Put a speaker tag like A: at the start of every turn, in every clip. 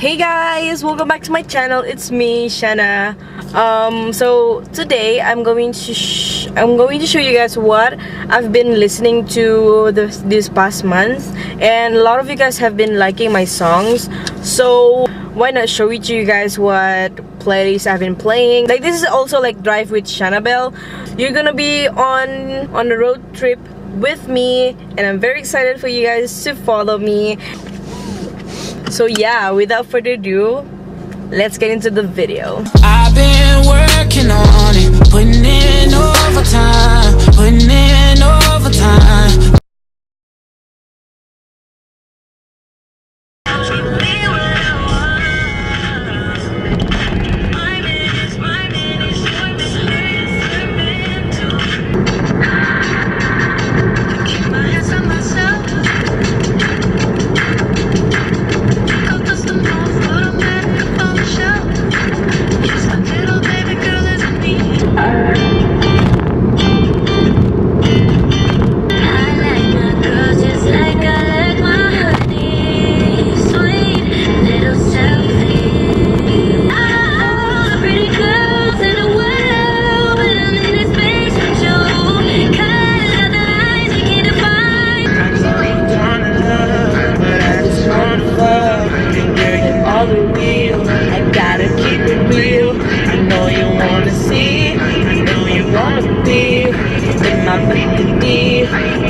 A: Hey guys, welcome back to my channel. It's me, Shanna. So today I'm going to show you guys what I've been listening to this past month, and a lot of you guys have been liking my songs. So why not show it to you guys what playlists I've been playing. Like, this is also like Drive with ShannAbel. You're gonna be on the road trip with me, and I'm very excited for you guys to follow me. So yeah, without further ado, let's get into the video.
B: I've been working on it, putting in overtime, putting in overtime.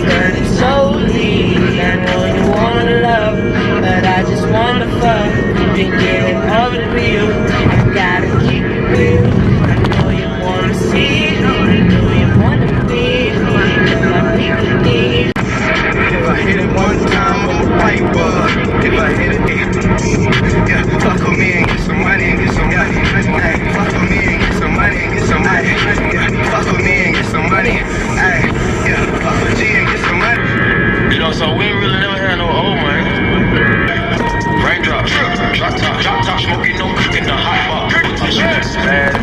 A: Burning slowly, I know you wanna love, but I just wanna fuck. Been getting over the real, I gotta keep it real. I know you wanna see, I know you wanna be, and I think you need.
C: If I hit it one time with the white bug, if I hit it, yeah, fuck with me and get some money and get some money. Hey, fuck with me and get some money and get some money. Yeah, fuck with me and get some money. Hey, yeah, fuck with G and get some money. You know, so we ain't really never had no old man. Raindrop, drop top, smoking, no cooking the hot bar. I'm sad,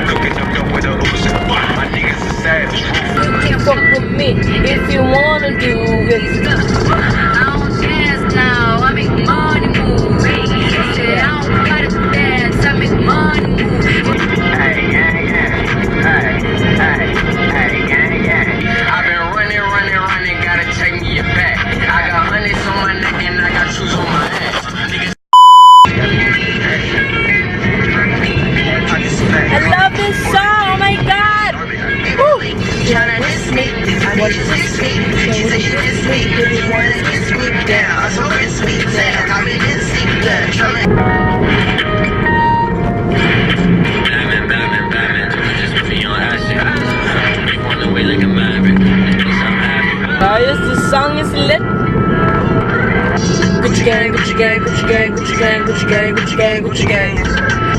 C: cooking up dope with a Uzi. My niggas are savage.
A: You can fuck with me if you wanna do it.
D: I don't dance now, I make money move. I don't gotta dance, I make money move.
C: Hey, I've been running, gotta take me it back. I got hundreds on my neck and I got shoes on my ass. Niggas.
A: I love this song, oh my god! Woo!
D: Tryna diss me, I need to diss me. She said she diss me, if you wanna diss me down. I'm so crispy, damn, I'm in this seat,
A: Guys, this song is lit. Gucci gang, Gucci gang, Gucci gang, Gucci gang, Gucci gang, Gucci gang, Gucci gang.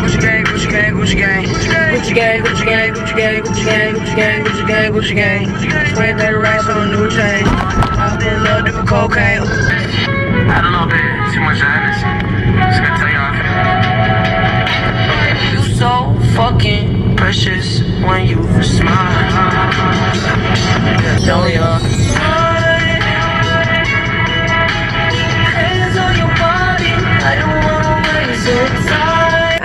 C: Gucci gang, Gucci gang, Gucci gang.
A: Gucci gang, Gucci gang, Gucci gang, Gucci gang, Gucci gang, Gucci gang, Gucci gang.
C: Spread that rap on a new chain. I've been love doing cocaine. I don't know, babe. Too much Hennessy. Just gonna tell y'all.
B: You so fucking precious when you smile.
A: Know ya.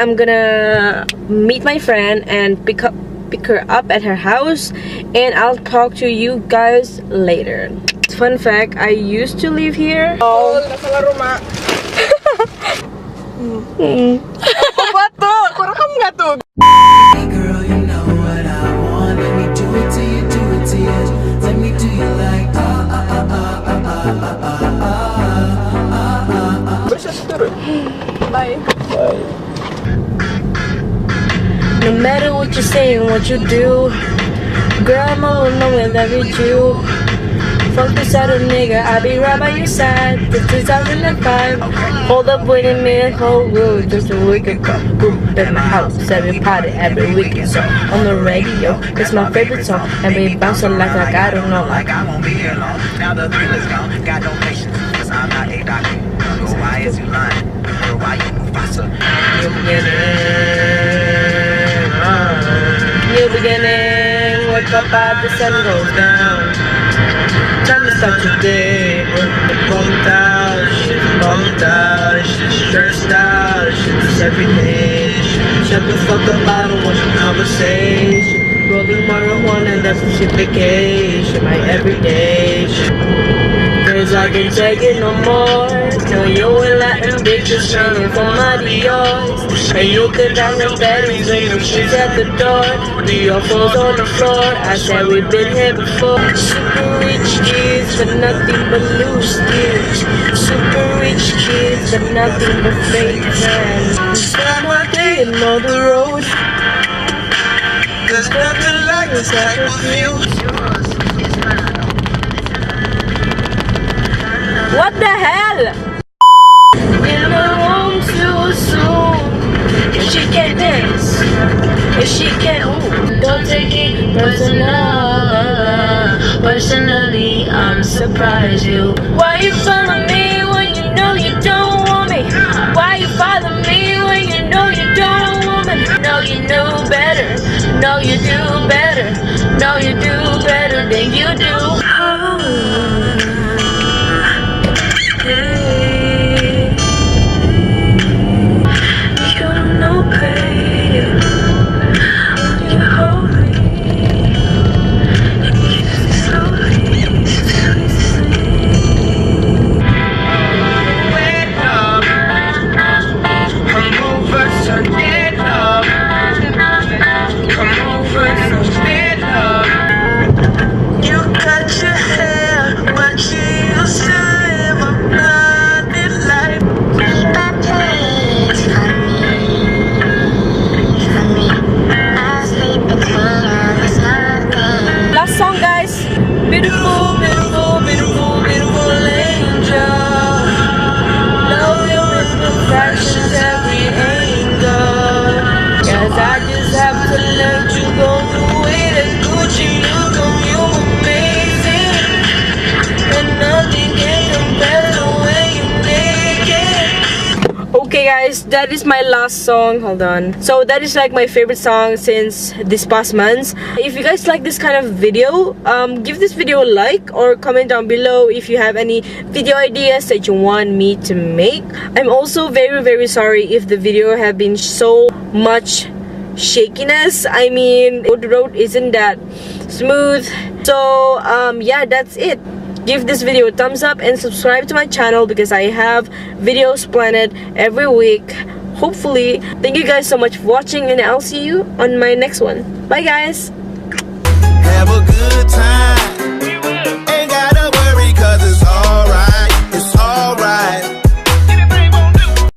A: I'm gonna meet my friend and pick her up at her house, and I'll talk to you guys later. Fun fact, I used to live here. Oh,
B: Girl, you know what I want. Let me do it to you, do it to you. Let me do you like
A: Bye. No matter what you say and what you do, girl, I'm alone knowing that with you. Fuck this other nigga, I'll be right by your side. This 2005. Hold up, wait a minute, hold good. Just a week ago, boom, at my house, every party every weekend. So on the radio, it's my favorite song, and we bouncing like I don't know.
C: Like I won't be here long. Now the thrill is gone. Got no patience, cause I'm not a doctor. Girl, why is you lying? Girl, why you move faster?
A: New beginning, wake up as the sun goes down. Time to start today. Bumped out, shit bumped out, shit stressed out, shit's every day. Shut the fuck up, I don't want your conversation. Rolling marijuana, that's a shit vacation. My everyday shit. Cause I can take it no more. No, you ain't letting bitches training for my Dios. And you could have no batteries when them shit's at the door. Your phone's on the floor, I said we've been here before. Super rich kids, but nothing but loose kids. Super rich kids, but nothing but fake friends. Spend my day on the road. There's nothing like this type of view. What the hell? In the room too soon. If she can dance, if she can, ooh, don't take it personal. Personally, I'm surprised you. Why you follow me when you know you don't want me? Why you follow me when you know you don't want me? No, you know better. No, you do better. No, you do better than you do. Okay guys, that is my last song. Hold on. So that is like my favorite song since this past months. If you guys like this kind of video, give this video a like or comment down below if you have any video ideas that you want me to make. I'm also very sorry if the video have been so much shakiness. I mean, the road isn't that smooth. So yeah, that's it. Give this video a thumbs up and subscribe to my channel because I have videos planned every week, hopefully. Thank you guys so much for watching and I'll see you on my next one. Bye guys.
B: Have a good time.